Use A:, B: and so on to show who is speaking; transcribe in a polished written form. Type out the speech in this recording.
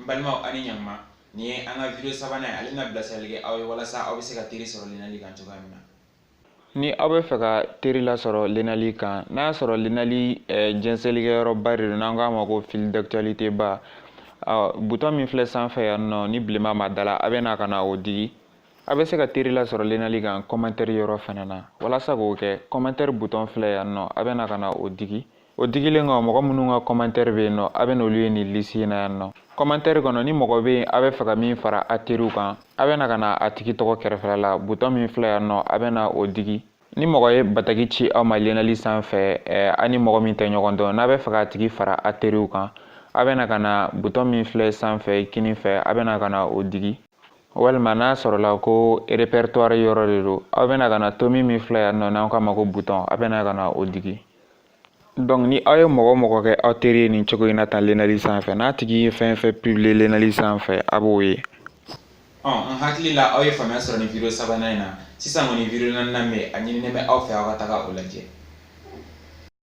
A: Balma ani nyamma ni anga video sabana alina blasalige aw wala sa aw se ka tiri soro linali kan cogoya min na.
B: Ni aw bɛ fɛ ka teri la sɔrɔ lenali kan n'a y'a sɔrɔ lenali jɛnsɛlikɛyɔrɔba de don n'an k'a ma ko fil d'actualité ba bouton min filɛ sanfɛ yan nɔ ni bilenman ma da la a bɛ na ka na o digi a bɛ se ka teri la sɔrɔ lenali kan commentaire yɔrɔ fana na walasa k'o kɛ commentaire bouton filɛ yan nɔ a bɛ na ka na o digi o digilen kɔ mɔgɔ minnu ka commentaire bɛ yen nɔ a bɛ n'olu ye nin liste in na yan nɔ commentaire kɔnɔ ni mɔgɔ bɛ yen a bɛ fɛ ka min fara a teriw kan a bɛ na ka na a tigi tɔgɔ kɛrɛfɛla la bouton min filɛ yan nɔ a bɛ na o digi ni mɔgɔ ye bataki ci aw ma lenali sanfɛ a ni mɔgɔ min tɛ ɲɔgɔn dɔn n'a bɛ fɛ k'a tigi fara a teriw kan a bɛ na ka na bouton min filɛ sanfɛ kini fɛ a bɛ na ka na o digi walima n'a sɔrɔla ko répertoire yɔrɔ de don aw bɛ na ka na tomi min filɛ yan nɔ n'an k'a ma ko bouton a bɛ na ka na o digi donc ni aw ye mɔgɔ mɔgɔ kɛ aw teri ye nin cogo in na tan lenali sanfɛ n'a tigi ye fɛn fɛn publier lenali sanfɛ a b'o ye.
A: An hakili la aw ye faamuya sɔrɔ ni video sabanan in na sisan kɔni video naaninan bɛ a ɲininen bɛ aw fɛ aw ka taga o lajɛ.